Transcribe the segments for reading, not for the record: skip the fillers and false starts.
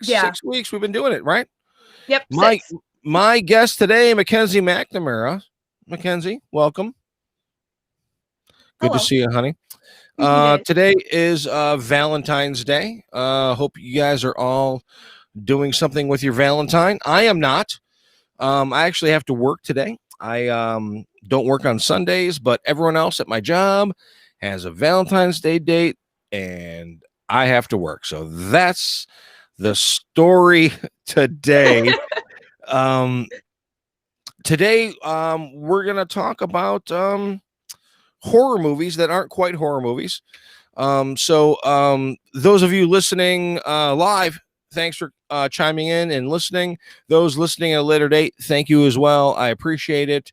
Yeah. 6 weeks we've been doing it, right? Yep. My 6. my guest today, Mackenzie McNamara. Mackenzie, welcome. Good to Hello. see you, honey. You did. Today is Valentine's Day. Hope you guys are all doing something with your Valentine. I am not. I actually have to work today. I don't work on Sundays, but everyone else at my job has a Valentine's Day date, and I have to work. So that's the story today. um, Today, we're gonna talk about horror movies that aren't quite horror movies. Those of you listening live, thanks for chiming in and listening. Those listening at a later date, thank you as well. I appreciate it.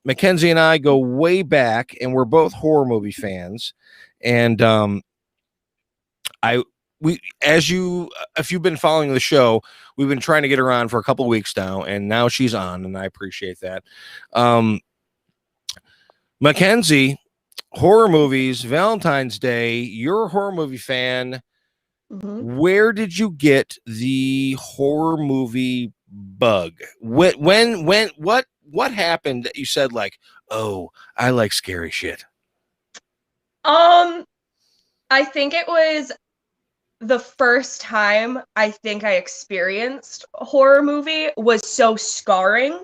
Mackenzie and I go way back, and we're both horror movie fans. And I we as you if you've been following the show, we've been trying to get her on for a couple of weeks now, and now she's on, and I appreciate that. Mackenzie, horror movies, Valentine's Day, you're a horror movie fan. Mm-hmm. Where did you get the horror movie bug? What happened that you said, like, oh, I like scary shit? I think it was the first time I think I experienced a horror movie was so scarring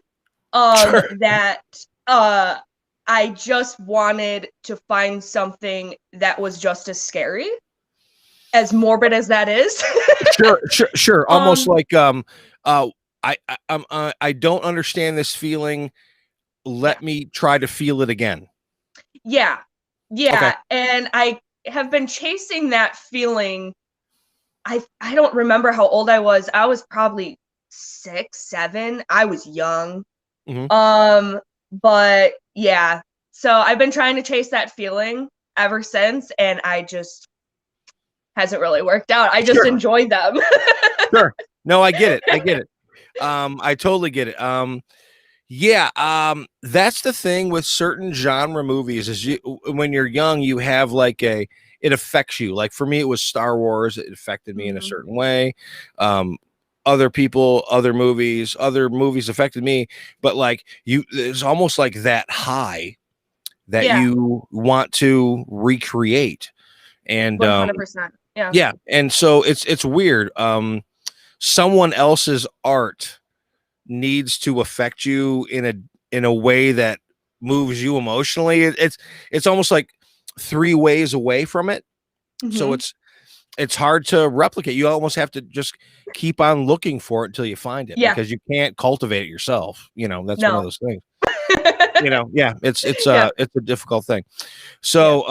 Sure. that I just wanted to find something that was just as scary, as morbid as that is. Sure. Almost like I don't understand this feeling. Let me try to feel it again. Yeah. Okay. And I have been chasing that feeling. I don't remember how old I was. I was probably 6, 7. I was young. Mm-hmm. But yeah. So I've been trying to chase that feeling ever since, and I just hasn't really worked out. I just enjoy them. Sure. No, I get it. I totally get it. That's the thing with certain genre movies is when you're young, you have like it affects you. Like for me, it was Star Wars. It affected me in a certain way. Other people, other movies affected me, but like there's almost like that high that you want to recreate. And 100%. Yeah. And so it's weird. Someone else's art needs to affect you in a way that moves you emotionally. It's almost like 3 ways away from it. Mm-hmm. So it's hard to replicate. You almost have to just keep on looking for it until you find it, because you can't cultivate it yourself. That's one of those things. It's a difficult thing. So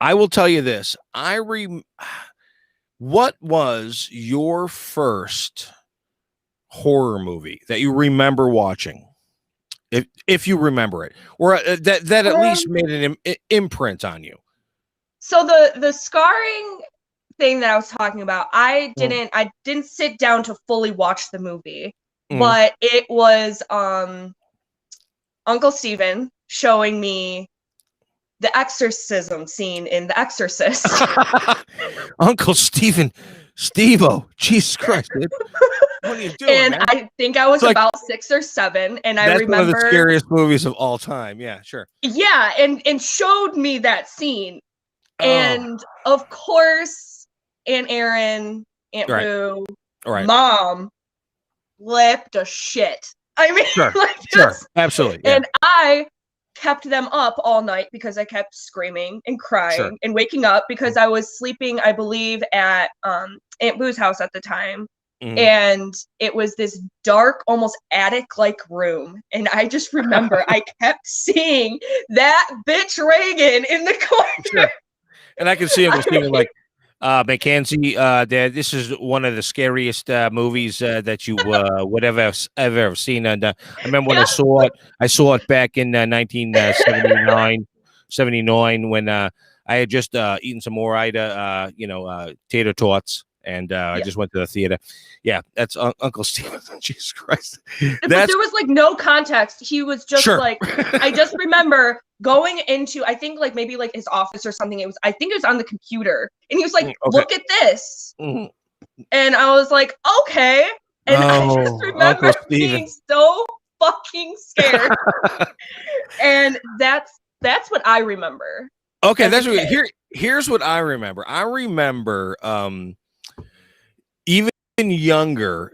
I will tell you this. What was your first horror movie that you remember watching, if you remember it, or that at least made an imprint on you? So the scarring thing that I was talking about, I didn't sit down to fully watch the movie, but it was Uncle Steven showing me the exorcism scene in The Exorcist. Uncle Steven, Steve-O, Jesus Christ, dude. What are you doing, and man? I think I was about 6 or 7, and I remember one of the scariest movies of all time. Yeah, sure. Yeah, and showed me that scene. And of course, Aunt Erin, Aunt Boo, Mom flipped a shit. I mean, sure, absolutely. Yeah. And I kept them up all night because I kept screaming and crying and waking up because I was sleeping, I believe, at Aunt Boo's house at the time. Mm-hmm. And it was this dark, almost attic-like room. And I just remember I kept seeing that bitch Reagan in the corner. Sure. And I can see him like, Mackenzie, this is one of the scariest movies that you would ever have seen. And I remember when I saw it back in 1979 when I had just eaten some more tater tots, And I just went to the theater. Yeah, that's Uncle Steven. Jesus Christ. But there was like no context. He was just like, I just remember going into, I think like maybe like his office or something. I think it was on the computer. And he was like, look at this. And I was like, okay. And I just remember being so fucking scared. And that's what I remember. Okay, that's what, here's what I remember. I remember even younger,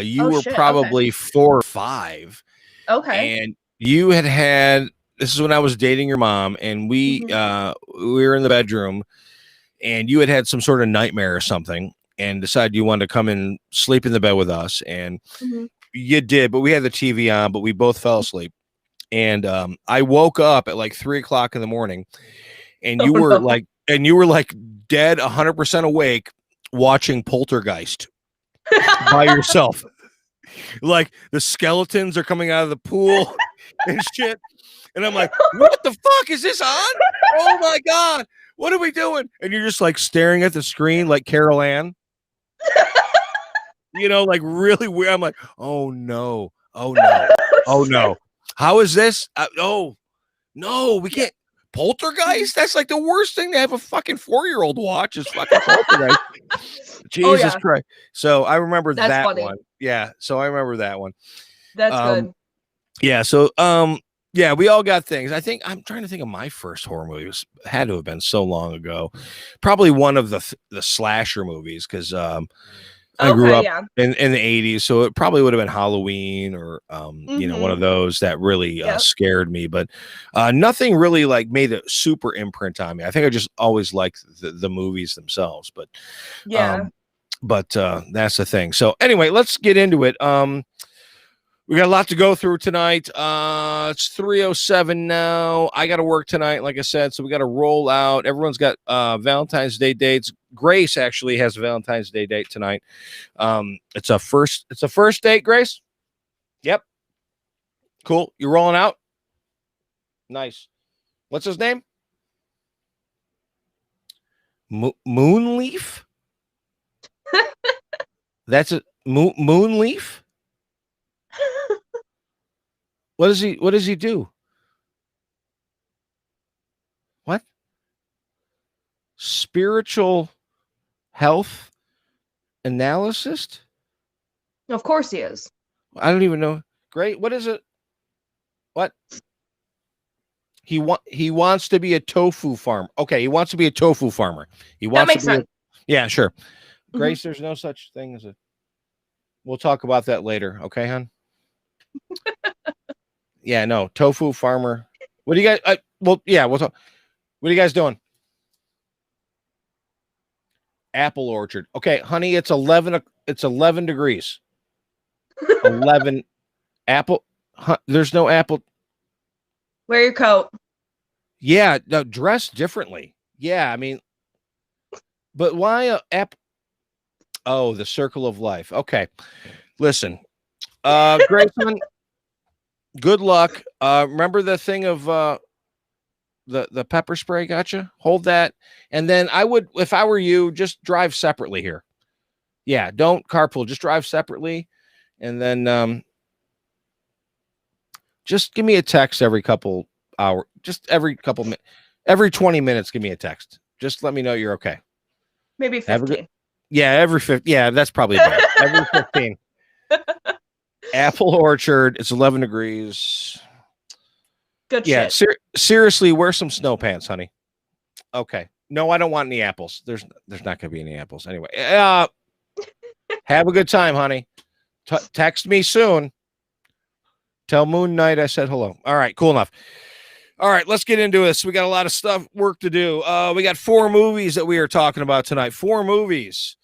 you were probably 4 or 5. Okay. And you had this is when I was dating your mom, and we were in the bedroom, and you had some sort of nightmare or something, and decided you wanted to come and sleep in the bed with us. And you did, but we had the TV on, but we both fell asleep. And I woke up at like 3 o'clock in the morning, and you were like dead 100% awake watching Poltergeist by yourself. Like the skeletons are coming out of the pool and shit. And I'm like, what the fuck is this on? Oh my God, what are we doing? And you're just like staring at the screen like Carol Ann. Like really weird. I'm like, oh no. Oh no. How is this? Oh no, we can't. Poltergeist? That's like the worst thing to have a fucking 4-year-old watch is fucking Poltergeist. Jesus Christ. So I remember that one. Yeah. So I remember that one. That's good. Yeah. So, yeah, we all got things. I think I'm trying to think of my first horror movie. It had to have been so long ago. Probably one of the slasher movies, because I grew up in the 80s, so it probably would have been Halloween or one of those that really scared me. But nothing really like made a super imprint on me. I think I just always liked the movies themselves. But that's the thing. So anyway, let's get into it. We got a lot to go through tonight. It's 3:07 now. I got to work tonight, like I said, so we got to roll out. Everyone's got Valentine's Day dates. Grace actually has a Valentine's Day date tonight. It's a first date, Grace? Yep. Cool. You rolling out? Nice. What's his name? Moonleaf? That's a Moonleaf? What does he do? What? Spiritual health analyst? Of course he is. I don't even know. Great. What is it? What? He wants to be a tofu farmer. Okay, he wants to be a tofu farmer. That makes sense. Yeah, sure. Grace, there's no such thing as we'll talk about that later. Okay, hon? Yeah, no, tofu farmer. What do you guys? We'll talk. What are you guys doing? Apple orchard. Okay, honey, it's 11. It's 11 degrees. 11. Apple. There's no apple. Wear your coat. Yeah, no, dress differently. Yeah, I mean, but why apple? Oh, the circle of life. Okay, listen, Grayson. Good luck. Remember the thing of the pepper spray? Gotcha. Hold that, and then I would, if I were you, just drive separately here. Yeah, don't carpool. Just drive separately, and then just give me a text every couple hours. Just every 20 minutes. Give me a text. Just let me know you're okay. Maybe 15. Every 15. Yeah, that's probably better. Every 15. Apple orchard. It's 11 degrees. Good shit. Seriously, wear some snow pants, honey. Okay. No, I don't want any apples. There's not going to be any apples anyway. Have a good time, honey. Text me soon. Tell Moon Knight I said hello. All right, cool enough. All right, let's get into this. We got a lot of work to do. We got 4 movies that we are talking about tonight. 4 movies.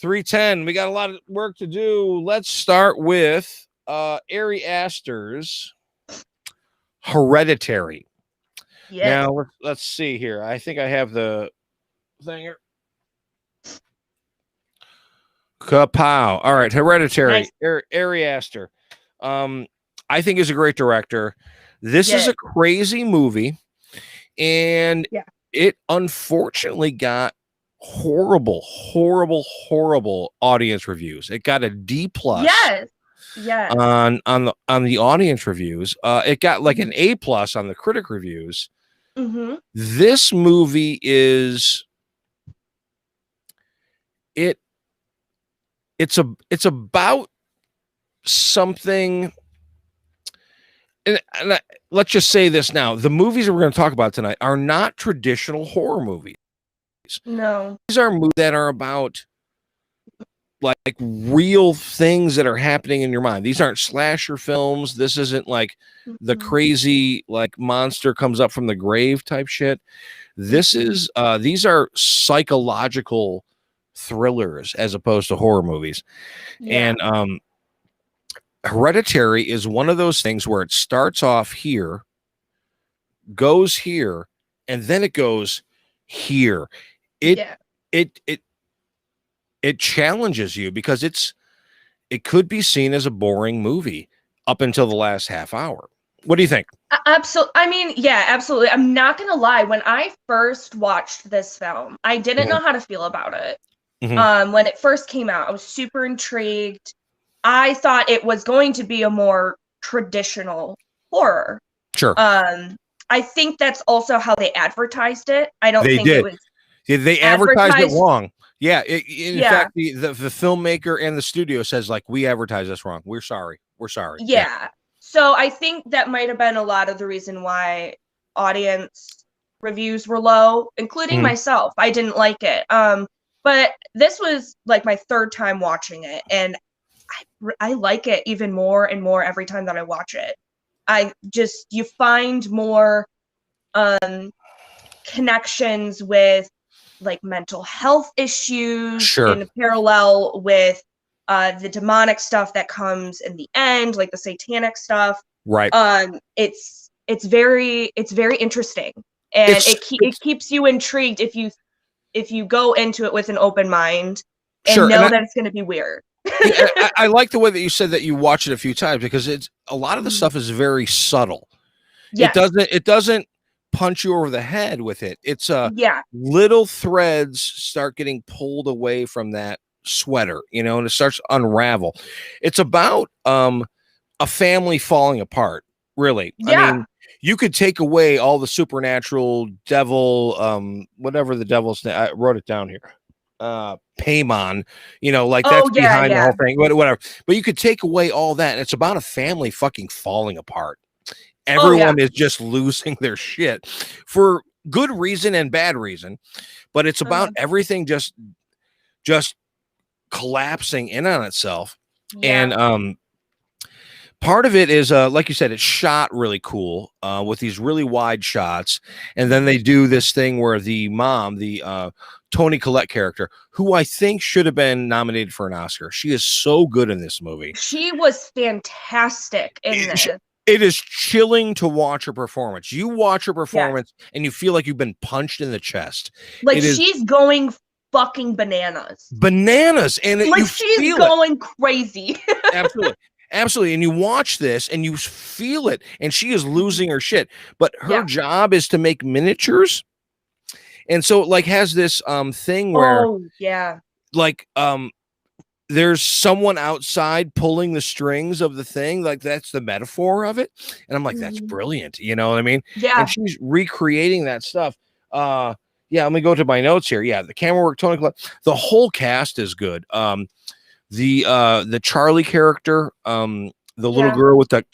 3:10. We got a lot of work to do. Let's start with Ari Aster's Hereditary. Yeah. Now let's see here. I think I have the thing here. Kapow. All right, Hereditary. Nice. Ari Aster. I think is a great director. This is a crazy movie, and it unfortunately got horrible, horrible, horrible audience reviews. It got a D plus Yes. Yes. on the audience reviews. It got like an A plus on the critic reviews. Mm-hmm. This movie is it's about something. Let's just say this now: the movies that we're going to talk about tonight are not traditional horror movies. No. These are movies that are about like real things that are happening in your mind. These aren't slasher films. This isn't like the crazy like monster comes up from the grave type shit. This is these are psychological thrillers as opposed to horror movies. Yeah. And Hereditary is one of those things where it starts off here, goes here, and then it goes here. It challenges you because it could be seen as a boring movie up until the last half hour. What do you think? Absolutely. I mean, yeah, absolutely. I'm not gonna lie. When I first watched this film, I didn't know how to feel about it. When it first came out, I was super intrigued. I thought it was going to be a more traditional horror. Sure. I think that's also how they advertised it. I don't think it was. They advertised it wrong. Yeah. In fact, the filmmaker and the studio says like, we advertised this wrong. We're sorry. We're sorry. Yeah. So I think that might have been a lot of the reason why audience reviews were low, including myself. I didn't like it. But this was like my third time watching it, and I like it even more and more every time that I watch it. You find more connections with like mental health issues in parallel with the demonic stuff that comes in the end, like the satanic stuff. Right. It's very interesting, and it keeps you intrigued if you go into it with an open mind and know that it's going to be weird. I like the way that you said that you watch it a few times because it's a lot of the stuff is very subtle. Yes. It doesn't punch you over the head with it. It's little threads start getting pulled away from that sweater, and it starts to unravel. It's about a family falling apart, really. Yeah. I mean, you could take away all the supernatural devil, whatever the devil's name. I wrote it down here. Paimon, like that's behind the whole thing, whatever. But you could take away all that, and it's about a family fucking falling apart. Everyone is just losing their shit for good reason and bad reason, but it's about everything just collapsing in on itself. And part of it is like you said, it's shot really cool with these really wide shots, and then they do this thing where the mom, the Toni Collette character, who I think should have been nominated for an Oscar, she is so good in this movie. She was fantastic in this. It is chilling to watch her performance. You watch her performance and you feel like you've been punched in the chest. Like she's going fucking bananas. And like she's going crazy. Absolutely. And you watch this and you feel it, and she is losing her shit. But her job is to make miniatures. And so it like has this thing where there's someone outside pulling the strings of the thing, like that's the metaphor of it. And I'm like, that's brilliant. You know what I mean? Yeah. And she's recreating that stuff. Let me go to my notes here. Yeah, the camera work, Toni Collette, the whole cast is good. The Charlie character, the little girl with the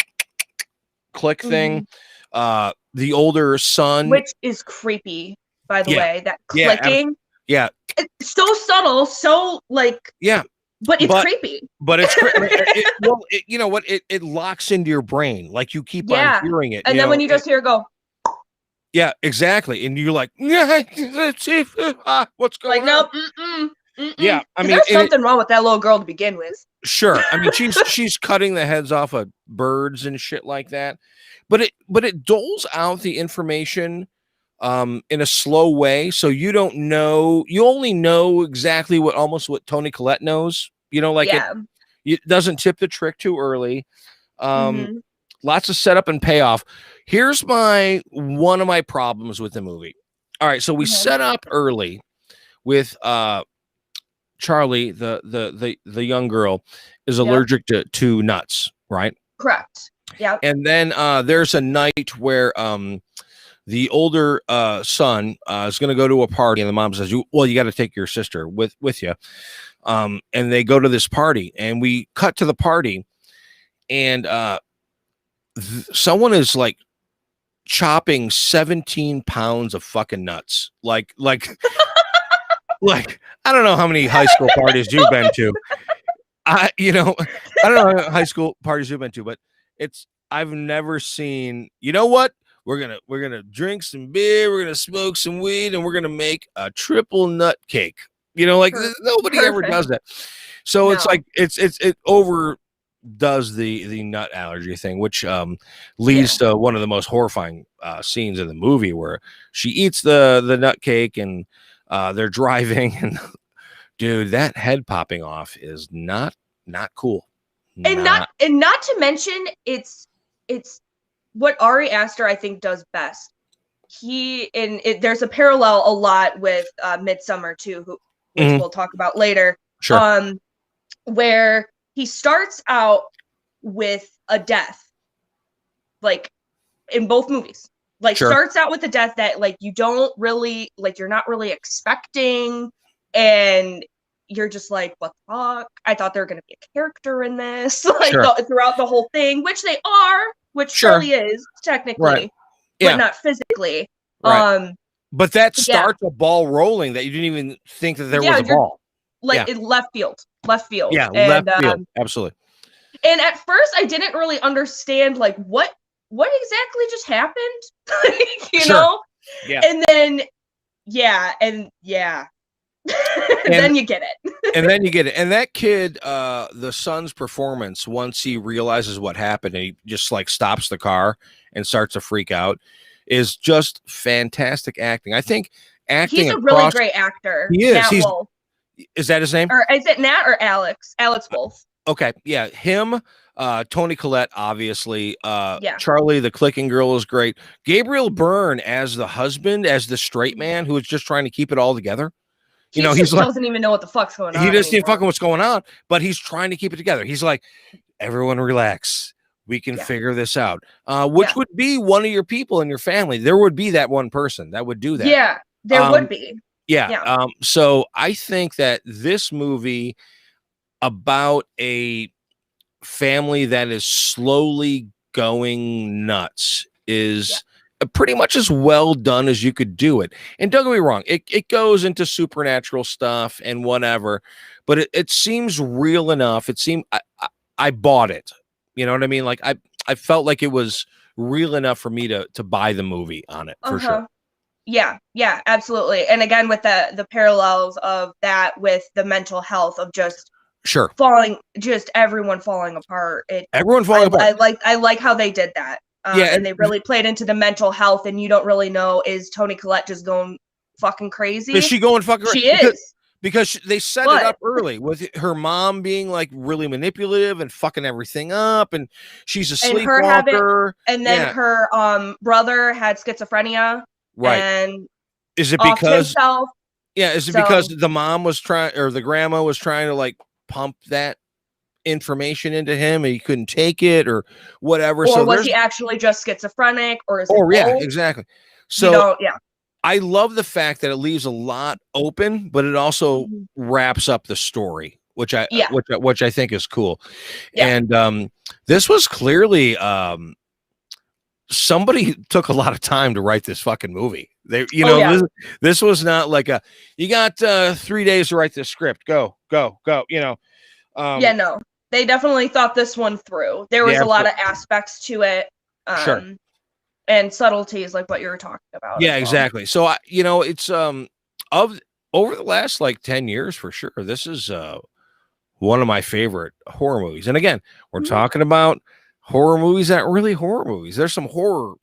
click thing, the older son, which is creepy, by the way, that clicking. It's so subtle, so like but it's creepy. But it's you know what? It locks into your brain, like you keep on hearing it, and then when you just hear it go. Yeah, exactly, and you're like, let's see what's going on. Nope. Yeah, I mean, there's something wrong with that little girl to begin with. Sure, I mean, she's cutting the heads off of birds and shit like that, but it doles out the information in a slow way, so you don't know. You only know exactly what Toni Collette knows. It doesn't tip the trick too early. Lots of setup and payoff. Here's one of my problems with the movie. All right, so we set up early with Charlie, the young girl, is Yep. allergic to nuts, right? Correct. Yeah. And then there's a night where the older son is going to go to a party, and the mom says, well, you got to take your sister with you. And they go to this party, and we cut to the party, and someone is like chopping 17 pounds of fucking nuts. Like like, I don't know how many high school parties you've been to. I don't know how high school parties you've been to, but I've never seen, you know what? We're gonna drink some beer, we're gonna smoke some weed, and we're gonna make a triple nut cake. Like nobody ever does that. So it's like it overdoes the nut allergy thing, which leads to one of the most horrifying scenes in the movie, where she eats the nut cake, and they're driving, and dude, that head popping off is not cool. And not to mention, it's what Ari Aster, I think, does best. There's a parallel a lot with Midsummer too, which we'll talk about later. Sure. Where he starts out with a death, like in both movies, like starts out with a death that like you don't really like, you're not really expecting, and you're just like, what the fuck? I thought there were going to be a character in this, like throughout the whole thing, which they are, which Charlie is technically, but not physically. Right. But that starts a ball rolling that you didn't even think that there was a ball. Like in left field. Yeah, and, left field. Absolutely. And at first, I didn't really understand like what exactly just happened, you know? Yeah. And then, and then you get it. And that kid, the son's performance, once he realizes what happened, and he just like stops the car and starts to freak out, is just fantastic acting. I think acting. He's a really great actor. He is. Nat Wolff. Is that his name? Or is it Nat or Alex? Alex Wolff. Okay, yeah, him. Toni Collette, obviously. Charlie, the clicking girl, is great. Gabriel Byrne as the husband, as the straight man who is just trying to keep it all together. He doesn't even know what the fuck's going on. He doesn't even fucking what's going on, but he's trying to keep it together. He's like, everyone relax. We can figure this out. Which would be one of your people in your family. There would be that one person that would do that. Yeah, there would be. Yeah. So I think that this movie about a family that is slowly going nuts is pretty much as well done as you could do it. And don't get me wrong, it goes into supernatural stuff and whatever, but it seems real enough. It seemed I bought it. You know what I mean? Like I felt like it was real enough for me to buy the movie on it for sure. Yeah, absolutely. And again, with the parallels of that with the mental health of just everyone falling apart. Everyone falling apart. I like how they did that. And they really played into the mental health, and you don't really know, is Toni Collette just going fucking crazy? Is she going fucking crazy? She is. Because they set it up early with her mom being like really manipulative and fucking everything up, and she's a sleepwalker. And then her brother had schizophrenia. Right. And is it because himself? Yeah, is it because the mom was trying, or the grandma was trying to like pump that information into him and he couldn't take it or whatever? Or was he actually just schizophrenic, or is it both? Exactly. So I love the fact that it leaves a lot open, but it also wraps up the story, which I think is cool. And this was clearly somebody took a lot of time to write this fucking movie. They, this was not like you got 3 days to write this script. Go. No, they definitely thought this one through. There was a lot of aspects to it. And subtleties like what you were talking about. Yeah, exactly. So it's of over the last like 10 years for sure. This is one of my favorite horror movies. And again, we're talking about horror movies that really horror movies. There's some horror.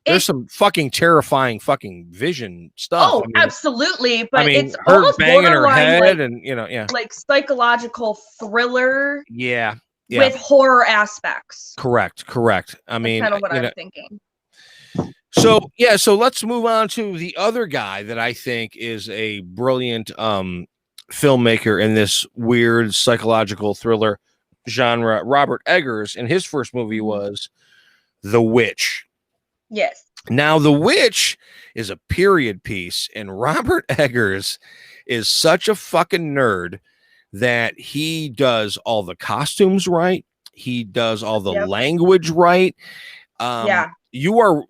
There's some fucking terrifying fucking vision stuff. Oh, absolutely. But it's her almost banging her head, like, and like psychological thriller. Yeah. With horror aspects. Correct. I mean, that's kind of what I'm thinking. So let's move on to the other guy that I think is a brilliant filmmaker in this weird psychological thriller genre, Robert Eggers, and his first movie was The Witch. Yes. Now, The Witch is a period piece, and Robert Eggers is such a fucking nerd that he does all the costumes right. He does all the language right. You are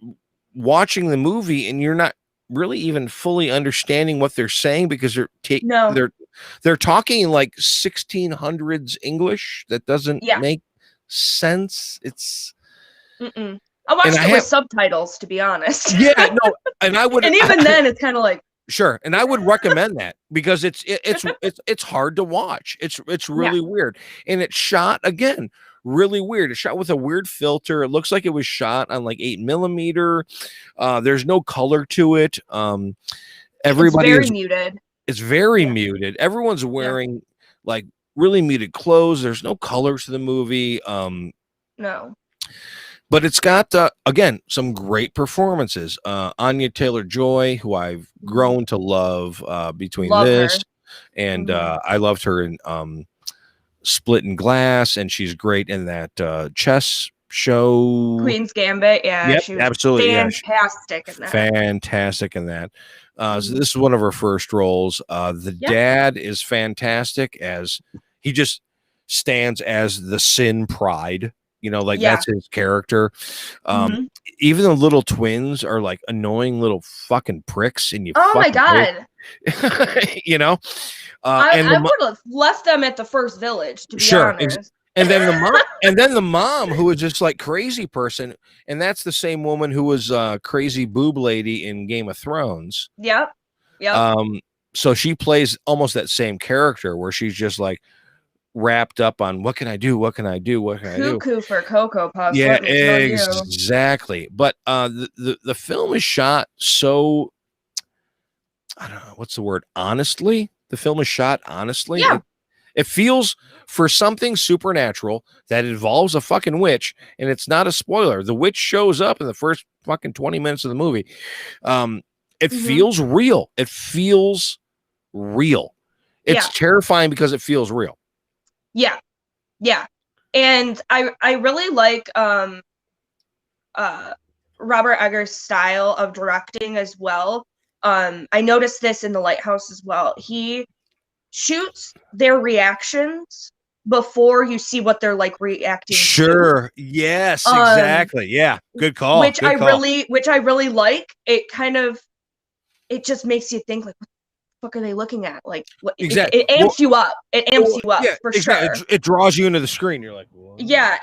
watching the movie and you're not really even fully understanding what they're saying because they're talking like 1600s English that doesn't make sense. It's I watched it with subtitles, to be honest. Yeah, no, and I would, and even then, it's kind of like sure, and I would recommend that because it's hard to watch. It's really weird, and it's shot again really weird. It's shot with a weird filter. It looks like it was shot on like 8mm. There's no color to it. Everybody it's very muted. It's very muted. Everyone's wearing like really muted clothes. There's no colors to the movie. No. But it's got, again, some great performances. Anya Taylor-Joy, who I've grown to love between this and I loved her in Split and Glass, and she's great in that chess show. Queen's Gambit, she was absolutely fantastic in that. Fantastic in that. So this is one of her first roles. The dad is fantastic as he just stands as the sin pride. That's his character. Even the little twins are like annoying little fucking pricks, and oh my god, I would have left them at the first village, to be honest. And then the mom, who was just like crazy person, and that's the same woman who was crazy boob lady in Game of Thrones. Yep. So she plays almost that same character where she's just like wrapped up on what can I do? Cuckoo for Cocoa Puffs. Yeah, exactly. But the film is shot so, I don't know, what's the word? Honestly, the film is shot honestly. Yeah. It feels, for something supernatural that involves a fucking witch, and it's not a spoiler. The witch shows up in the first fucking 20 minutes of the movie. It feels real. It feels real. It's terrifying because it feels real. Yeah. And I really like Robert Eggers' style of directing as well. I noticed this in The Lighthouse as well. He shoots their reactions before you see what they're like reacting to. Yes, exactly. Yeah, good call. Which I really like. It just makes you think, like, what the fuck are they looking at? Like, what, exactly. It amps you up. It amps you up for sure. It draws you into the screen. You're like, what? Yeah,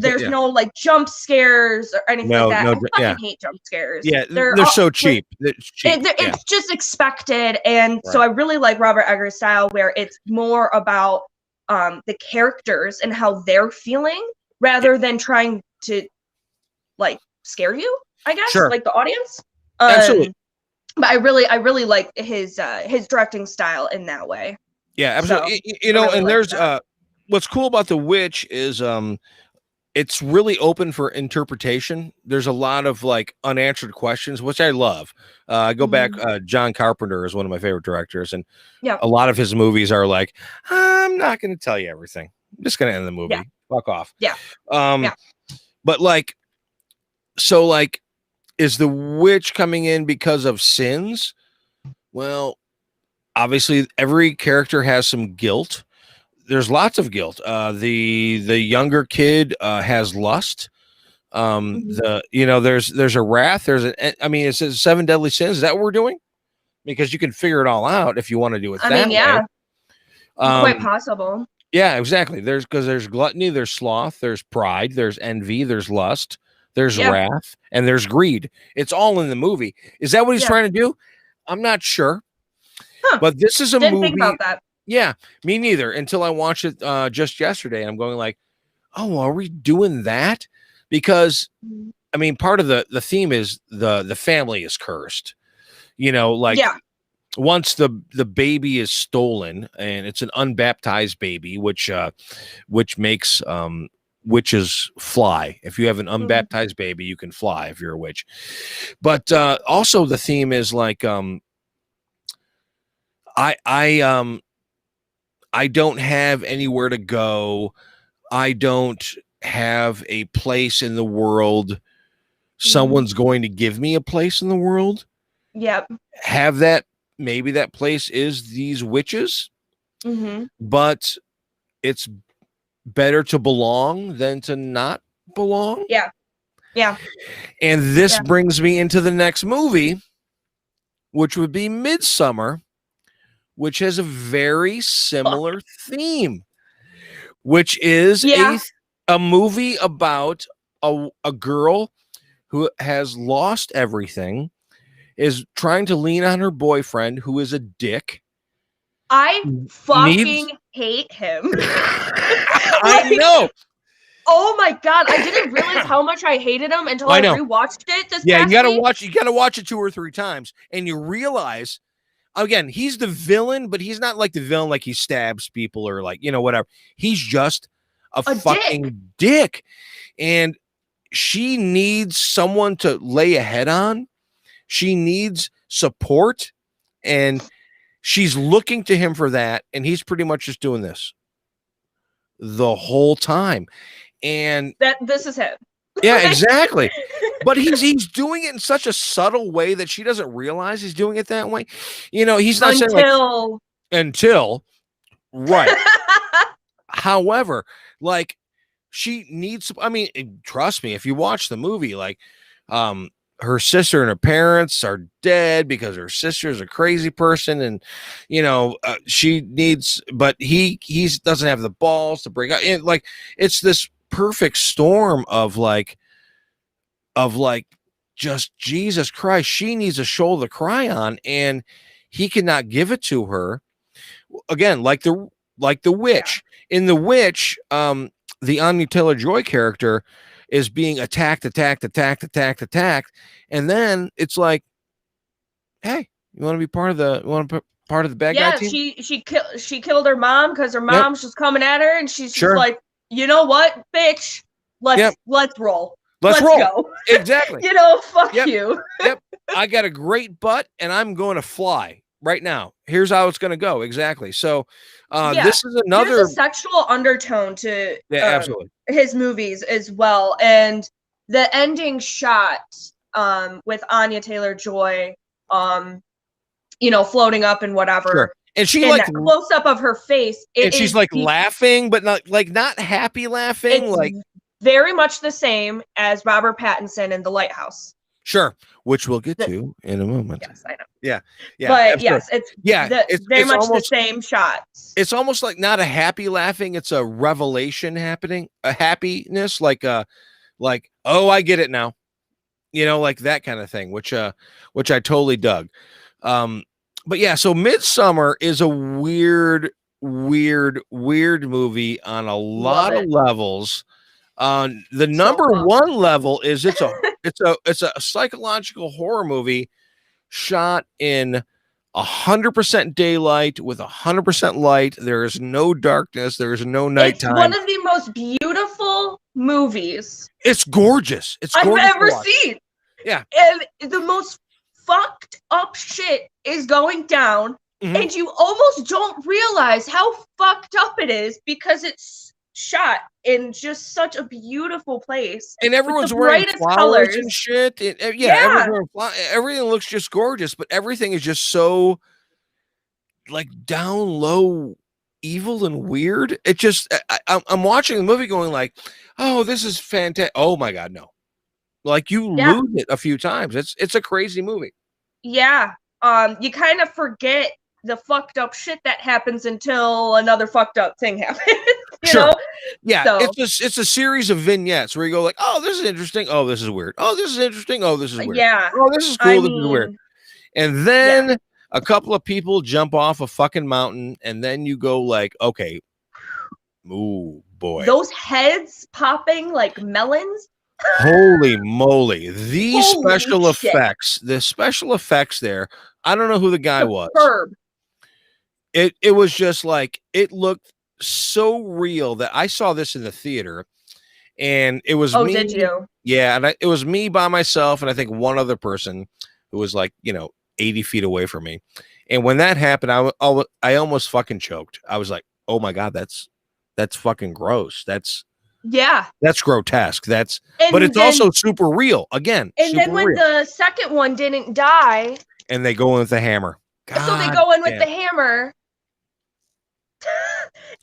there's no like jump scares or anything like that. I fucking hate jump scares. Yeah, they're so cheap. It's just expected, and so I really like Robert Eggers' style, where it's more about the characters and how they're feeling rather than trying to like scare you, I guess, like the audience. Absolutely. But I really like his directing style in that way. Yeah, absolutely. So, and there's what's cool about The Witch is it's really open for interpretation. There's a lot of like unanswered questions, which I love. I go back, John Carpenter is one of my favorite directors, and a lot of his movies are like, I'm not going to tell you everything. I'm just going to end the movie. Fuck off. But like, so like, is the witch coming in because of sins? Well, obviously every character has some guilt. There's lots of guilt. The younger kid has lust. There's a wrath. It's 7 deadly sins. Is that what we're doing? Because you can figure it all out if you want to do it that way. Quite possible. Yeah, exactly. There's gluttony, there's sloth, there's pride, there's envy, there's lust, there's wrath, and there's greed. It's all in the movie. Is that what he's trying to do? I'm not sure. But this is a movie. Think about that. Yeah, me neither. Until I watched it just yesterday, and I'm going like, "Oh, are we doing that?" Because I mean, part of the theme is the family is cursed. Once the baby is stolen, and it's an unbaptized baby, which makes witches fly. If you have an unbaptized baby, you can fly if you're a witch. But also the theme is like I don't have anywhere to go. I don't have a place in the world. Someone's going to give me a place in the world. Yep. Have that. Maybe that place is these witches. But it's better to belong than to not belong. Yeah. Yeah. And this brings me into the next movie, which would be Midsummer, which has a very similar theme, which is a movie about a girl who has lost everything, is trying to lean on her boyfriend, who is a dick. I fucking hate him. I know. Oh my God. I didn't realize how much I hated him until I rewatched it this past week. You gotta watch it 2 or 3 times, and you realize, again, he's the villain, but he's not like the villain, like he stabs people or like, whatever. He's just a fucking dick. And she needs someone to lay a head on. She needs support, and she's looking to him for that. And he's pretty much just doing this the whole time. And this is him. Yeah, exactly. But he's doing it in such a subtle way that she doesn't realize he's doing it that way. He's not saying until right. However, like, she needs, I mean, trust me, if you watch the movie, like, her sister and her parents are dead because her sister's a crazy person, and she needs, but he doesn't have the balls to break out. And like, it's this perfect storm of just Jesus Christ. She needs a shoulder to cry on, and he cannot give it to her. Again, like the witch. In The Witch, the Anya Taylor-Joy character is being attacked, and then it's like, hey, you want to be part of the bad guy team? She killed her mom because her mom's just coming at her, and she's just like, you know what, bitch, let's roll. Let's roll. Go. Exactly. Fuck you. I got a great butt, and I'm going to fly right now. Here's how it's going to go. Exactly. So this is another. There's a sexual undertone to absolutely his movies as well, and the ending shot with Anya Taylor-Joy, floating up and whatever. Sure. And she like close up of her face, and she's like laughing, but not happy laughing. It's like very much the same as Robert Pattinson in The Lighthouse. Sure, which we'll get to in a moment. Yes, I know. Yeah. But yes, it's very much almost the same shots. It's almost like not a happy laughing; it's a revelation happening, a happiness, like oh, I get it now, like that kind of thing, which I totally dug. But yeah, so Midsummer is a weird movie on a lot of levels. The number one level is it's a psychological horror movie shot in 100% daylight with 100% light. There is no darkness. There is no nighttime. It's one of the most beautiful movies. It's gorgeous. I've ever seen. Yeah. And the most fucked up shit is going down, and you almost don't realize how fucked up it is because it's shot in just such a beautiful place, and everyone's wearing flowers and shit. Everything looks just gorgeous, but everything is just so like down low, evil and weird. It just I'm watching the movie going like, oh, this is fantastic. Oh my God, no. Like you lose it a few times. It's a crazy movie. Yeah. You kind of forget the fucked up shit that happens until another fucked up thing happens. you know? Yeah. So, it's a series of vignettes where you go like, oh, this is interesting. Oh, this is weird. Oh, this is interesting. Oh, this is weird. Yeah. Oh, this is cool. This is weird. And then a couple of people jump off a fucking mountain, and then you go like, okay, ooh, boy. Those heads popping like melons. Holy moly. The special effects there. I don't know who the guy was. It was just like, it looked so real that I saw this in the theater, and it was Oh, me. did you? Yeah, and it was me by myself, and I think one other person who was like 80 feet away from me. And when that happened, I almost fucking choked. I was like, oh my god, that's fucking gross. Yeah. That's grotesque. But And it's then also super real. Again, and super then when real. the second one didn't die, And they go in with the hammer. so they God go in with damn. the hammer.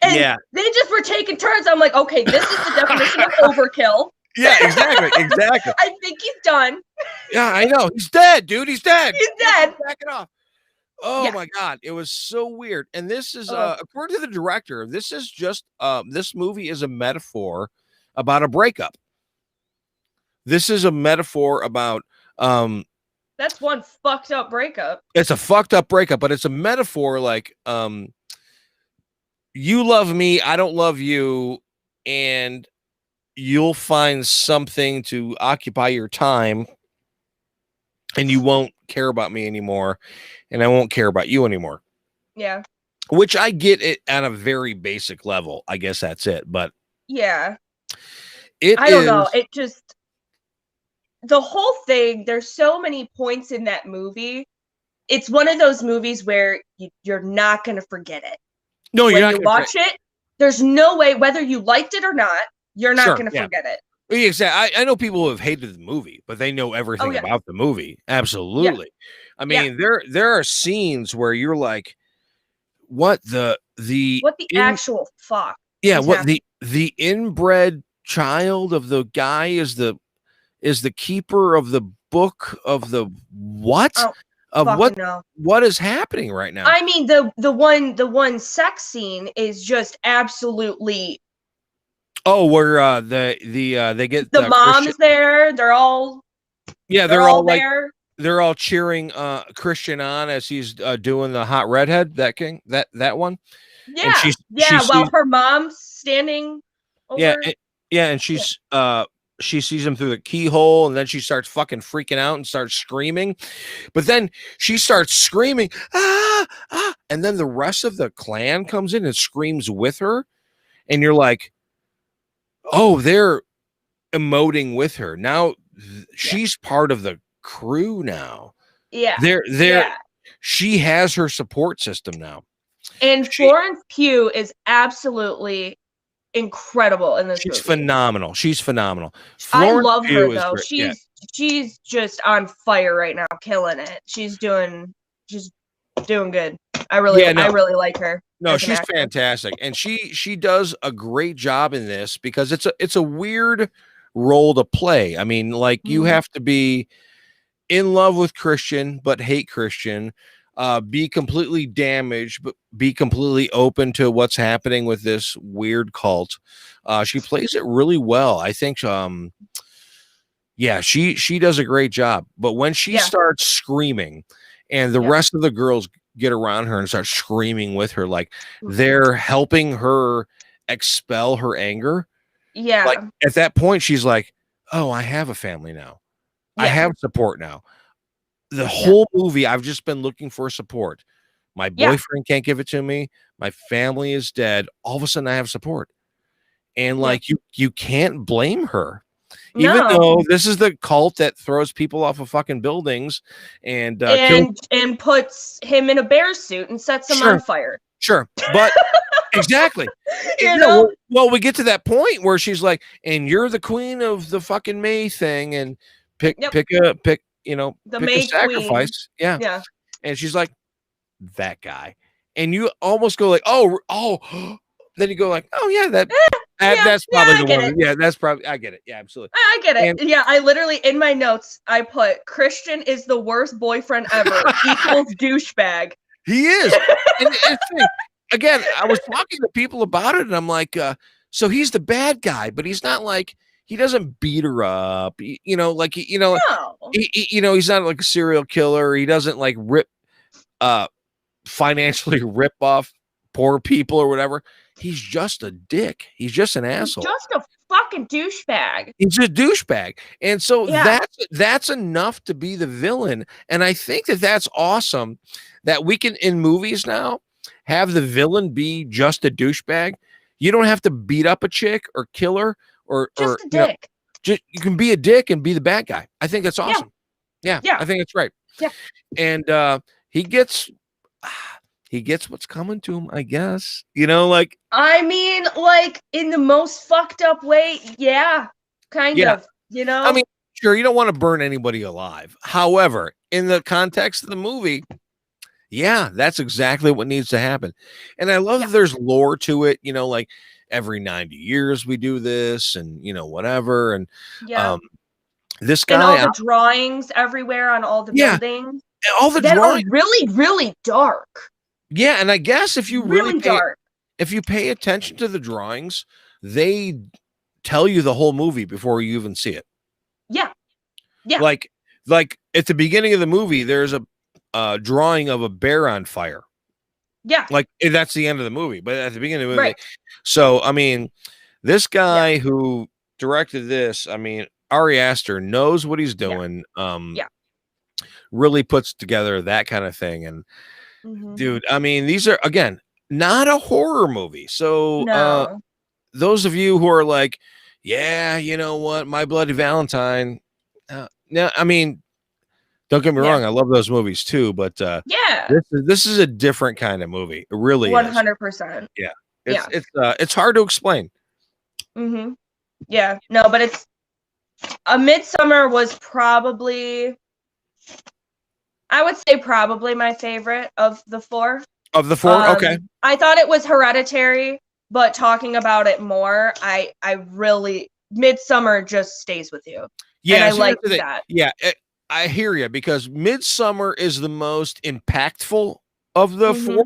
And Yeah. they just were taking turns. I'm like, okay, this is the definition of overkill. Yeah, exactly. Exactly. I think he's done. Yeah, I know. He's dead, dude. He's dead. He's dead. Back it off. Oh Yeah. my god, it was so weird. And this is Ugh. according to the director, this is just this movie is a metaphor about a breakup. This is a metaphor about That's one fucked up breakup. it's a fucked up breakup, but it's a metaphor like you love me, I don't love you, and you'll find something to occupy your time and you won't care about me anymore and I won't care about you anymore. Yeah. Which I get it at a very basic level. I guess that's it. But yeah, I don't know. It just the whole thing. There's so many points in that movie. It's one of those movies where you're not going to forget it. No, when you're not you watch it. There's no way, whether you liked it or not, you're not going to forget it. Exactly. I know people who have hated the movie, but they know everything about the movie. Absolutely. Yeah. I mean, there are scenes where you're like, what the actual fuck? Yeah, what happening? the inbred child of the guy is the keeper of the book of the what? Of what is happening right now? I mean, the one sex scene is just absolutely. Oh, where they get the moms there. They're all. Yeah, they're all there. Like, they're all cheering Christian on as he's doing the hot redhead. That one. Yeah, while her mom's standing over. And she's she sees him through the keyhole, and then she starts fucking freaking out and starts screaming. But then she starts screaming, and then the rest of the clan comes in and screams with her, and you're like, oh, they're emoting with her now. She's part of the crew now. Yeah, she has her support system now. And Florence Pugh is absolutely incredible in this movie. Phenomenal. She's phenomenal. I love her though. She's just on fire right now, killing it. She's doing good. I really like her. No, she's fantastic. And she does a great job in this because it's a weird role to play. I mean, like you have to be in love with Christian but hate Christian. Be completely damaged, but be completely open to what's happening with this weird cult. She plays it really well. I think, she does a great job. But when she starts screaming and the rest of the girls get around her and start screaming with her, like they're helping her expel her anger. Yeah. Like at that point, she's like, oh, I have a family now. I have support now. The whole movie, I've just been looking for support. My boyfriend can't give it to me. My family is dead. All of a sudden, I have support. And like you can't blame her. Even though this is the cult that throws people off of fucking buildings and puts him in a bear suit and sets him on fire. Sure. But exactly. Well, we get to that point where she's like, and you're the queen of the fucking May thing, and pick the pick a sacrifice. Queen. Yeah. And she's like, that guy. And you almost go like, oh, then you go like, oh yeah, that's probably the one. Yeah, that's probably, I get it. Yeah, absolutely. I get it. I literally, in my notes, I put Christian is the worst boyfriend ever equals douchebag. He is. And again, I was talking to people about it and I'm like, so he's the bad guy, but he's not like, he doesn't beat her up, he's not like a serial killer. He doesn't like financially rip off poor people or whatever. He's just a dick. He's just an asshole. He's just a fucking douchebag. He's a douchebag. And so that's enough to be the villain. And I think that's awesome that we can, in movies now, have the villain be just a douchebag. You don't have to beat up a chick or kill her. just a dick. You can be a dick and be the bad guy. I think that's awesome. Yeah, I think that's right. Yeah. And he gets what's coming to him, I guess. Like, I mean, like, in the most fucked up way, kind of, I mean, sure, you don't want to burn anybody alive. However, in the context of the movie, that's exactly what needs to happen. And I love that there's lore to it, like every 90 years we do this and, whatever. And this guy. And all the drawings everywhere on all the buildings. All the drawings are really, really dark. Yeah, and I guess if you really dark. If you pay attention to the drawings, they tell you the whole movie before you even see it. Yeah. Like at the beginning of the movie, there's a drawing of a bear on fire. Yeah. Like that's the end of the movie, but at the beginning of the movie. Right. So, I mean, this guy who directed this, I mean, Ari Aster knows what he's doing. Really puts together that kind of thing. And dude, I mean, these are, again, not a horror movie. So those of you who are like, you know what, My Bloody Valentine. Now, I mean, don't get me wrong, I love those movies too, but this is a different kind of movie. It really 100%. is. Yeah. It's hard to explain. Yeah. No, but it's Midsummer was probably, I would say, probably my favorite of the four. Of the four? Okay. I thought it was Hereditary, but talking about it more, I really, Midsummer just stays with you. Yeah, and I like that. Yeah, I hear you, because Midsummer is the most impactful of the four.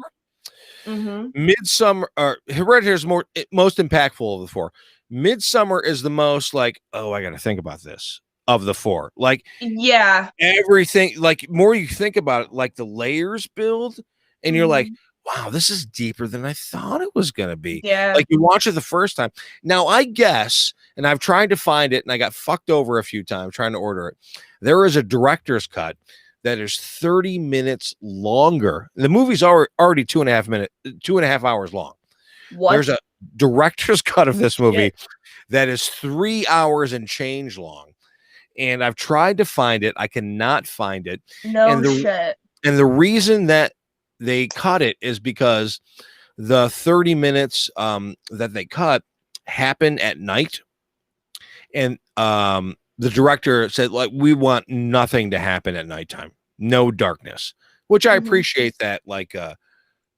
Midsummer, Hereditary is most impactful of the four. Midsummer is the most like, oh, I got to think about this of the four. Like, everything, like, more you think about it, like the layers build, and you're like, wow, this is deeper than I thought it was going to be. Yeah. Like, you watch it the first time. Now, I guess, and I've tried to find it, and I got fucked over a few times trying to order it. There is a director's cut that is 30 minutes longer. The movie's already 2.5 hours long. What? There's a director's cut of this movie that is 3 hours and change long. And I've tried to find it. I cannot find it. No shit. And the reason that they cut it is because the 30 minutes that they cut happen at night. And the director said, like, we want nothing to happen at nighttime. No darkness, which I appreciate that, like,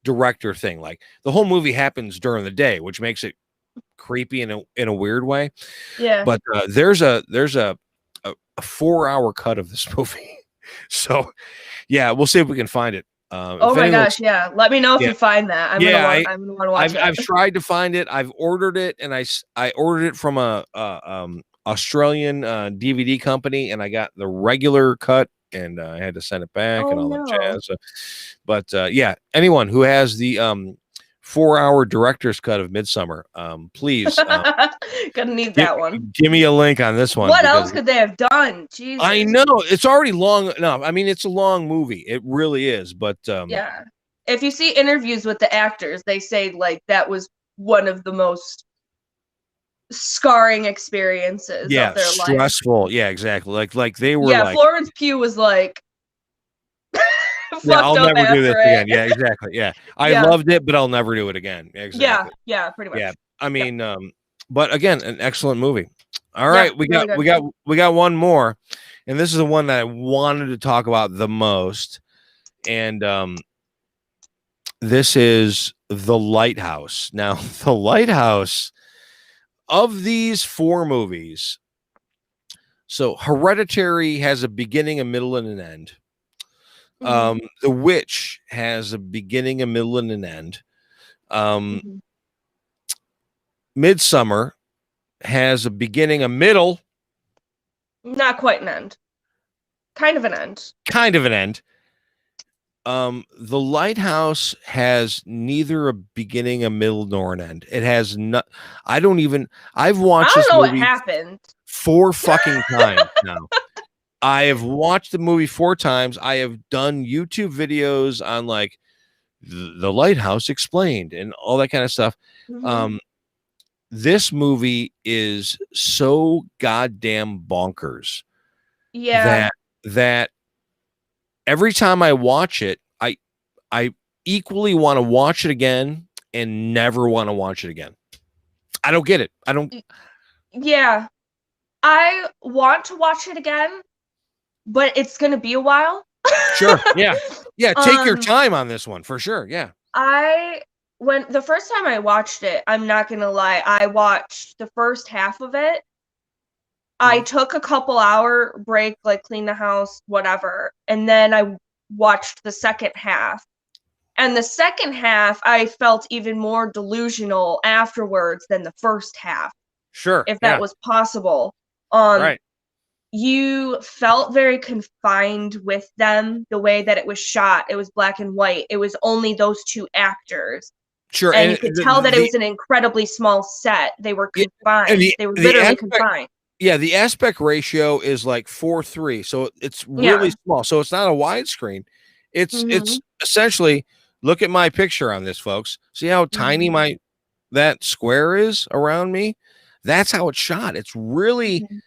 director thing. Like, the whole movie happens during the day, which makes it creepy in a weird way. Yeah. But there's a 4-hour cut of this movie. So we'll see if we can find it. Oh my gosh, yeah. Let me know if you find that. I'm gonna want to watch it. I've tried to find it. I've ordered it, and I ordered it from a Australian DVD company, and I got the regular cut, and I had to send it back and all that jazz. So, but anyone who has the 4-hour director's cut of Midsummer, please, gonna need that one. Give me a link on this one. What else could they have done? Jesus. I know it's already long enough. I mean, it's a long movie. It really is. But if you see interviews with the actors, they say like that was one of the most scarring experiences of their stressful life. Yeah, exactly. Like they were like, Florence Pugh was like, I'll never do this again. Yeah, exactly. Yeah. I loved it, but I'll never do it again. Exactly. Yeah, pretty much. Yeah. I mean, but again, an excellent movie. All right, we got one more, and this is the one that I wanted to talk about the most. And this is The Lighthouse. Now, The Lighthouse, of these four movies, so Hereditary has a beginning, a middle, and an end. The Witch has a beginning, a middle, and an end. Midsummer has a beginning, a middle, not quite an end, kind of an end. The Lighthouse has neither a beginning, a middle, nor an end. It has not. I've watched this movie. What happened 4 fucking times now. I have watched the movie 4 times. I have done YouTube videos on like The Lighthouse Explained and all that kind of stuff. this movie is so goddamn bonkers Yeah. that every time I watch it, I equally want to watch it again and never want to watch it again. I don't get it. I don't. Yeah. I want to watch it again, but it's gonna be a while. Sure. Yeah. Yeah. Take your Um, time on this one for sure. Yeah. when the first time I watched it, I'm not gonna lie, I watched the first half of it. I took a couple hour break, like clean the house, whatever, and then I watched the second half. And the second half, I felt even more delusional afterwards than the first half, Sure. if that Yeah. was possible. Um, Right. you felt very confined with them, the way that it was shot. It was black and white. It was only those two actors. Sure. And you And could tell that it was an incredibly small set. They were confined. They were the literally aspect, confined. yeah, the aspect ratio is like 4:3, so it's really Yeah. small. So it's not a widescreen. It's Mhm. essentially, look at my picture on this, folks. See how tiny Mhm. that square is around me? That's how it's shot. It's really Mhm.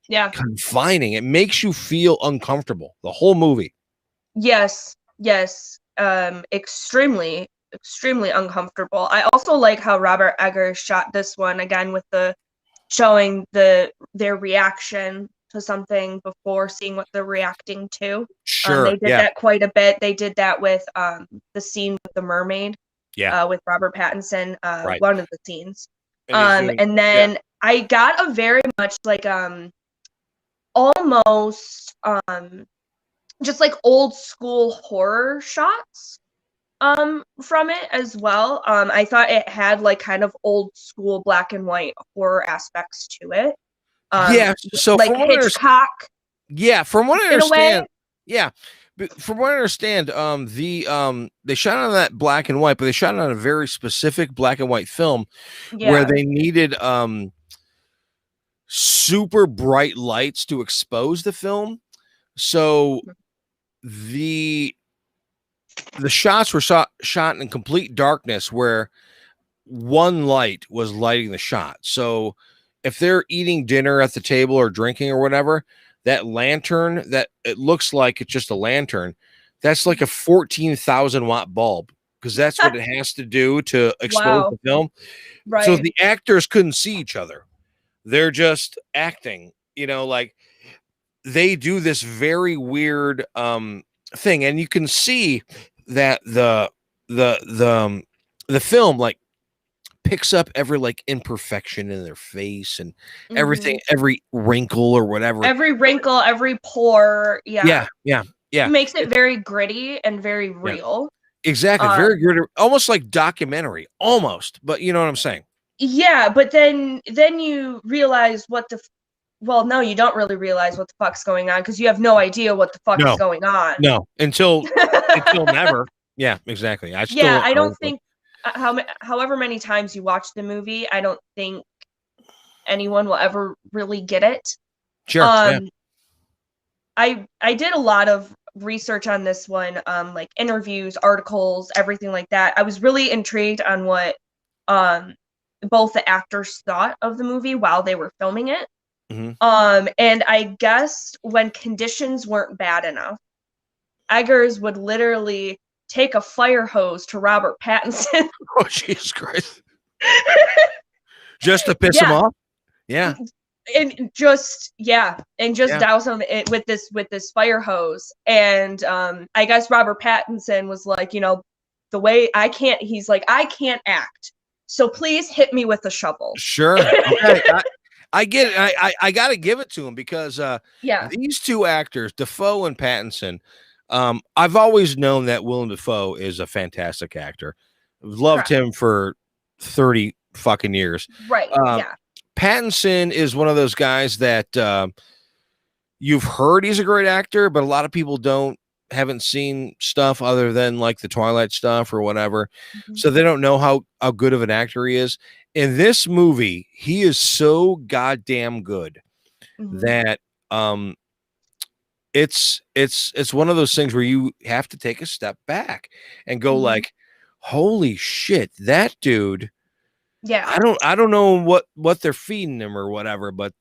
Yeah. confining. It makes you feel uncomfortable the whole movie. Yes. Yes. Extremely, extremely uncomfortable. I also like how Robert Eggers shot this one again with the showing their reaction to something before seeing what they're reacting to. Sure. They did Yeah. that quite a bit. They did that with the scene with the mermaid, Yeah. with Robert Pattinson, Right. one of the scenes. And he's doing, And yeah. then I got a very much like almost just like old school horror shots from it as well. I thought it had like kind of old school black and white horror aspects to it. Yeah. So Like from what I understand, Hitchcock yeah, from what I in a way. understand, yeah, from what I understand, they shot on that black and white, but they shot on a very specific black and white film where Yeah. they needed super bright lights to expose the film. So the shots were shot in complete darkness, where one light was lighting the shot. So if they're eating dinner at the table or drinking or whatever, that lantern, that it looks like it's just a lantern, that's like a 14,000 watt bulb, because that's what it has to do to expose Wow. the film. So Right. the actors couldn't see each other. They're just acting, like they do this very weird thing, and you can see that the film like picks up every like imperfection in their face and Mhm. everything, every wrinkle or whatever. Every wrinkle, every pore, Yeah, yeah. yeah, yeah. Makes it very gritty and very Yeah, real. exactly. Um, Very good, almost like documentary, almost. But you know what I'm saying? yeah, but then you realize well, no, you don't really realize what the fuck's going on because you have no idea what the fuck is No, going on. no, until never. Yeah, exactly. I still Yeah, don't I don't know. But think however many times you watch the movie, I don't think anyone will ever really get it. sure, yeah. Um, I did a lot of research on this one, like interviews, articles, everything like that. I was really intrigued on what um both the actors thought of the movie while they were filming it. Mm-hmm. And I guess when conditions weren't bad enough, Eggers would literally take a fire hose to Robert Pattinson. Oh, Jesus Christ! Just to piss him Yeah, off? Yeah, and just yeah. douse him with this fire hose. And I guess Robert Pattinson was like, the way he's like, I can't act, so please hit me with a shovel. Sure. Okay. I get it. I got to give it to him, because Yeah. these two actors, Defoe and Pattinson, I've always known that Willem Dafoe is a fantastic actor. Loved Correct. him for 30 fucking years. Right. Um, Yeah. Pattinson is one of those guys that you've heard he's a great actor, but a lot of people haven't seen stuff other than like the Twilight stuff or whatever. Mhm. So they don't know how good of an actor he is. In this movie, he is so goddamn good Mhm. that it's one of those things where you have to take a step back and go Mhm. like, holy shit, that dude Yeah. I don't know what they're feeding him or whatever, but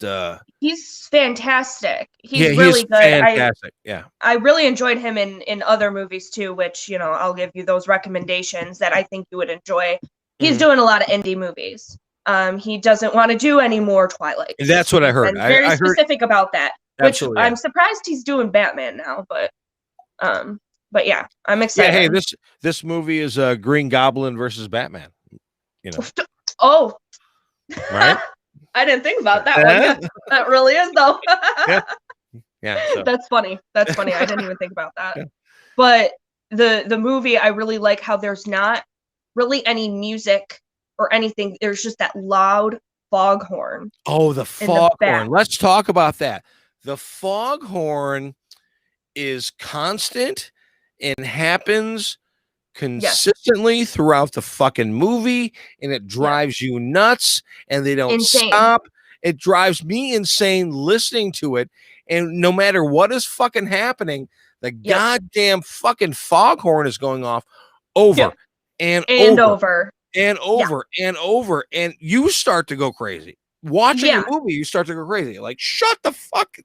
he's fantastic. yeah, He's he is really good. fantastic. Yeah. I really enjoyed him in other movies too, which, I'll give you those recommendations that I think you would enjoy. He's doing a lot of indie movies. He doesn't want to do any more Twilights. That's what I heard. And very I heard specific about that, which absolutely. I'm surprised he's doing Batman now, but yeah, I'm excited. Yeah, hey, this movie is Green Goblin versus Batman. Oh, right. I didn't think about that one. Yeah, that really is though. Yeah. So. That's funny. I didn't even think about that. Yeah. But the movie, I really like how there's not really any music or anything. There's just that loud foghorn. Oh, the foghorn. Let's talk about that. The foghorn is constant and happens consistently throughout the fucking movie, and it drives you nuts, and they don't stop. It drives me insane listening to it, and no matter what is fucking happening, the goddamn fucking foghorn is going off over and over and over and over, and you start to go crazy. Watching a movie, you start to go crazy. Like, shut the fuck.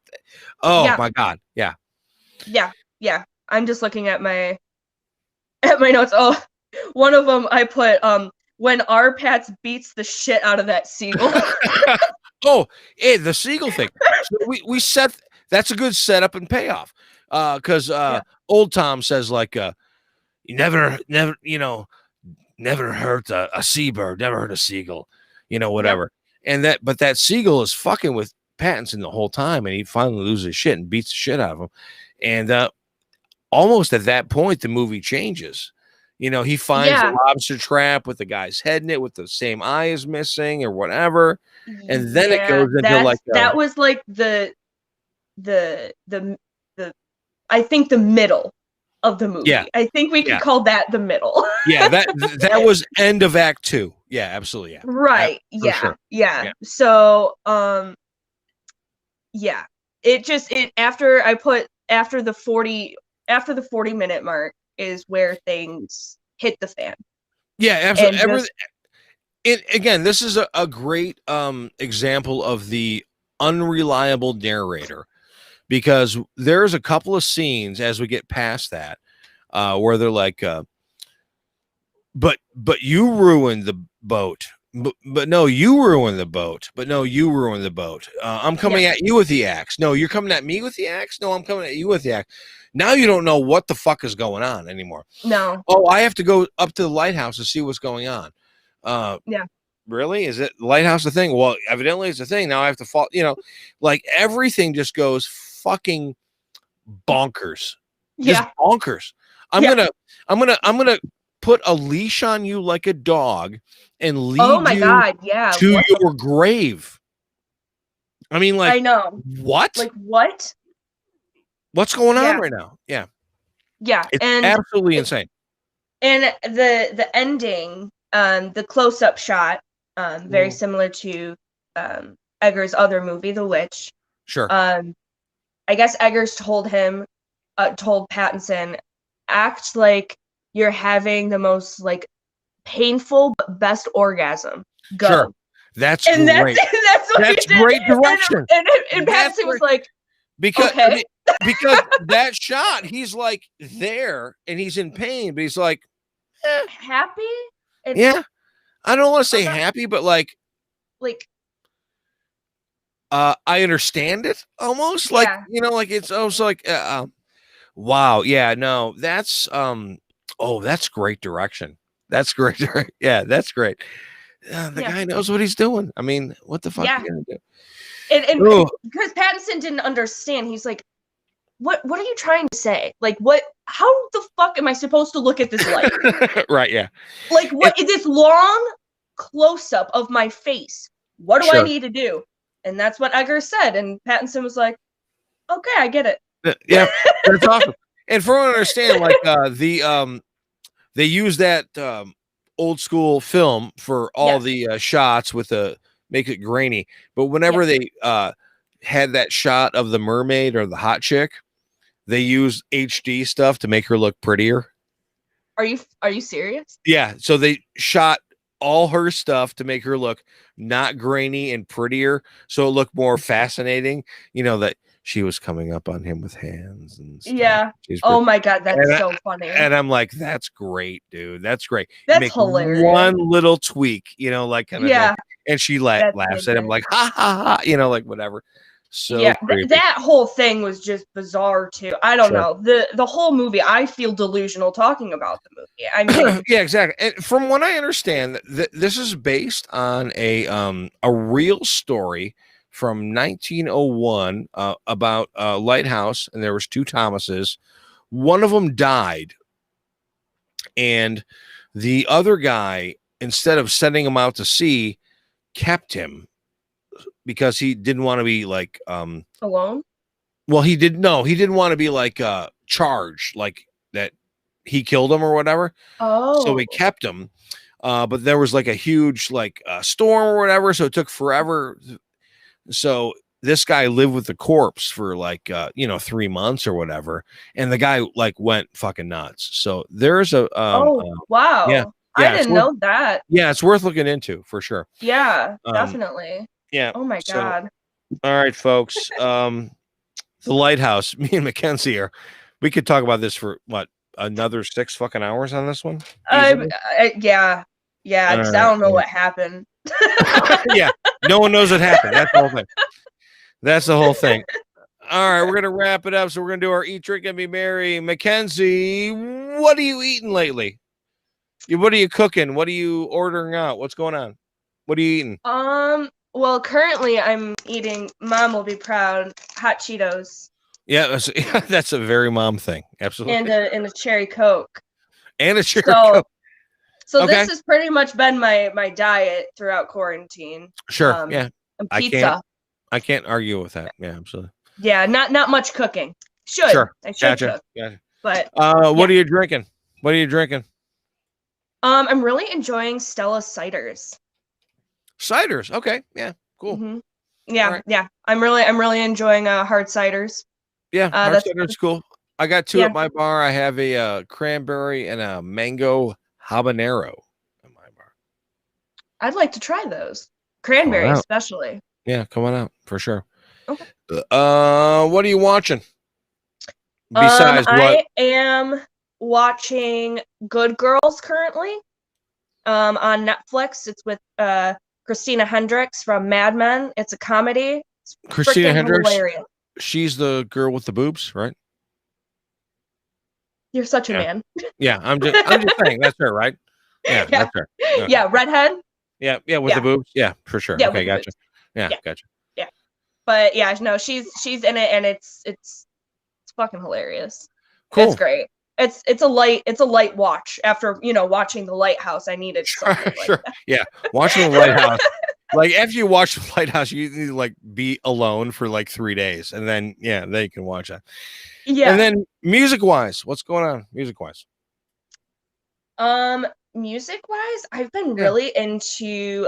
Oh my God. Yeah. Yeah. I'm just looking at my notes. Oh, one of them I put when R. Pats beats the shit out of that seagull. Oh, the seagull thing. So we set that's a good setup and payoff. Because old Tom says, like, you never hurt a seabird, never hurt a seagull, whatever. And that seagull is fucking with Pattinson the whole time, and he finally loses his shit and beats the shit out of him. And almost at that point, the movie changes. He finds a lobster trap with the guy's head in it, with the same eye is missing or whatever, and then it goes into like that was like the I think the middle of the movie. Yeah. I think we could call that the middle. Yeah, that was end of Act 2. Yeah, absolutely. Yeah. Right. Sure. Yeah. So after the 40-minute mark is where things hit the fan. Yeah, absolutely. Again, this is a great example of the unreliable narrator, because there's a couple of scenes as we get past that where they're like, but you ruined the boat. But no, you ruined the boat. But no, you ruined the boat. I'm coming at you with the axe. No, you're coming at me with the axe. No, I'm coming at you with the axe. Now you don't know what the fuck is going on anymore. No. Oh, I have to go up to the lighthouse to see what's going on. Really? Is it lighthouse a thing? Well, evidently it's a thing. Now I have to fall. Like everything just goes fucking bonkers. Just bonkers. I'm gonna put a leash on you like a dog and lead you to your grave. I mean, like, I know. What? Like what? What's going on right now? Yeah. Yeah. It's absolutely insane. And the ending, the close-up shot, very similar to Eggers' other movie, The Witch. Sure. I guess Eggers told Pattinson, act like you're having the most like painful but best orgasm. Go. Sure. That's great. That's great direction. And Pattinson was like, because because that shot, he's like there and he's in pain, but he's like happy. I don't want to say happy, but like I understand it almost like like it's also like wow, yeah, no, that's that's great direction. That's great. Yeah, that's great. The guy knows what he's doing. I mean, what the fuck are you gonna do? And because Pattinson didn't understand, he's like, what are you trying to say? Like, how the fuck am I supposed to look at this light? Right, yeah. Like, what is this long close-up of my face? What do I need to do? And that's what Eggers said. And Pattinson was like, okay, I get it. Yeah, that's awesome. And for what I understand, like they use that old school film for all the shots with the make it grainy. But whenever they had that shot of the mermaid or the hot chick, they use HD stuff to make her look prettier. Are you serious? Yeah. So they shot all her stuff to make her look not grainy and prettier, so it looked more fascinating. That she was coming up on him with hands and stuff. Yeah. Oh my God, that's so funny. And I'm like, that's great, dude. That's great. That's Make hilarious. one little tweak, like kind of thing. And she laughs at him like, ha ha ha, like whatever. So that whole thing was just bizarre too. I don't know. The whole movie, I feel delusional talking about the movie. I mean, yeah, exactly. And from what I understand, this is based on a real story from 1901 about a lighthouse, and there was 2 Thomases. One of them died, and the other guy, instead of sending him out to sea, kept him because he didn't want to be like alone. Well, he didn't want to be like charged, like that he killed him or whatever. So he kept him. But there was like a huge storm or whatever, so it took forever. So this guy lived with the corpse for 3 months or whatever, and the guy went fucking nuts. So there's a wow. Yeah, I didn't know that. Yeah, it's worth looking into for sure. Yeah, definitely. Yeah. Oh my God. All right, folks. The Lighthouse, me and Mackenzie we could talk about this for another 6 fucking hours on this one. Yeah. I don't know what happened. Yeah, no one knows what happened. That's the whole thing. All right, we're gonna wrap it up. So we're gonna do our eat, drink, and be merry. Mackenzie, what are you eating lately? What are you cooking? What are you ordering out? What's going on? What are you eating? Well, currently I'm eating, Mom will be proud, hot Cheetos. Yeah, that's a very mom thing. Absolutely. And a cherry Coke. And a cherry Coke. So this has pretty much been my diet throughout quarantine. Sure. Yeah. And pizza. I can't argue with that. Yeah, absolutely. Yeah, not much cooking. Sure. I should cook. Gotcha. But what are you drinking? What are you drinking? I'm really enjoying Stella ciders. Ciders. Okay. Yeah. Cool. Mm-hmm. Yeah. Right. Yeah. I'm really enjoying hard ciders. Yeah. Hard ciders cool. I got 2 at my bar. I have a cranberry and a mango habanero at my bar. I'd like to try those. Cranberry especially. Yeah, come on out for sure. Okay. What are you watching? Besides I am watching Good Girls currently. On Netflix. It's with Christina Hendricks from Mad Men. It's a comedy. It's Christina Hendricks. Hilarious. She's the girl with the boobs, right? You're such a man. Yeah, I'm just saying that's her, right? Yeah, that's her. Okay. Yeah, redhead. Yeah, with the boobs. Yeah, for sure. Yeah, okay, gotcha. Yeah, gotcha. Yeah, but yeah, no, she's in it, and it's fucking hilarious. Cool. It's great. It's a light watch after watching The Lighthouse. I needed something like that. Yeah, watching The Lighthouse. After you watch The Lighthouse, you need to be alone for 3 days, and then then you can watch that. Yeah. And then music wise, what's going on music wise? Music wise, I've been really into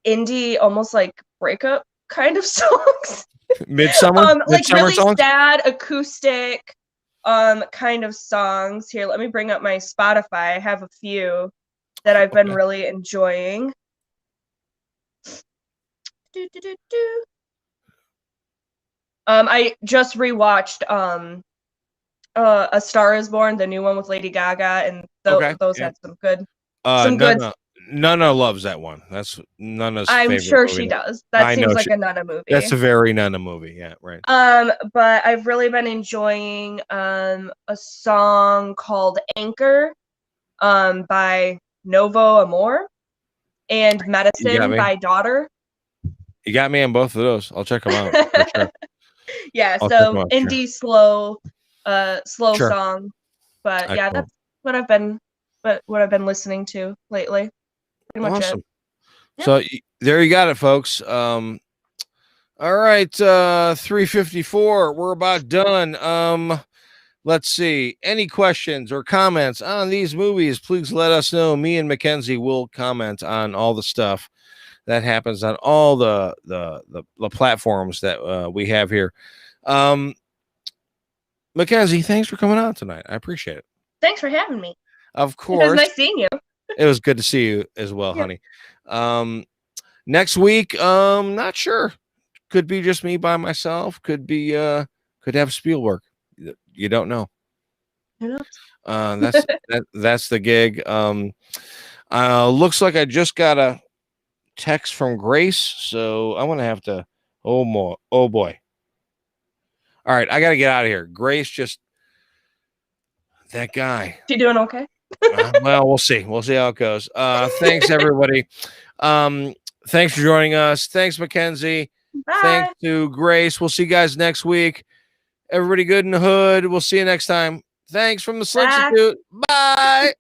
indie, almost breakup kind of songs. Midsummer really songs? Sad acoustic kind of songs. Here, let me bring up my Spotify. I have a few that I've been really enjoying. I just rewatched A Star Is Born, the new one with Lady Gaga, and those had some good Nana loves that one. That's Nana's favorite. I'm sure movie. She does. That seems like a Nana movie. That's a very Nana movie. Yeah, right. But I've really been enjoying a song called Anchor by Novo Amor and Medicine by Daughter. You got me on both of those. I'll check them out for sure. Yeah, so indie slow song. But that's what I've been listening to lately. Pretty much it. Yeah. So there you got it, folks. All right, 3:54. We're about done. Let's see. Any questions or comments on these movies? Please let us know. Me and Mackenzie will comment on all the stuff that happens on all the platforms that we have here. Mackenzie, thanks for coming on tonight. I appreciate it. Thanks for having me. Of course. It was nice seeing you. It was good to see you as well, Yep. honey. Next week, not sure. Could be just me by myself. Could be could have Spielberg. You don't know. Who knows? That's the gig. Looks like I just got a text from Grace, so I'm gonna have to. Oh boy. All right, I gotta get out of here. Grace, just that guy. She doing okay? Well, we'll see. We'll see how it goes. Thanks everybody. Thanks for joining us. Thanks, Mackenzie. Bye. Thanks to Grace. We'll see you guys next week. Everybody good in the hood. We'll see you next time. Thanks from the Slick Institute. Bye.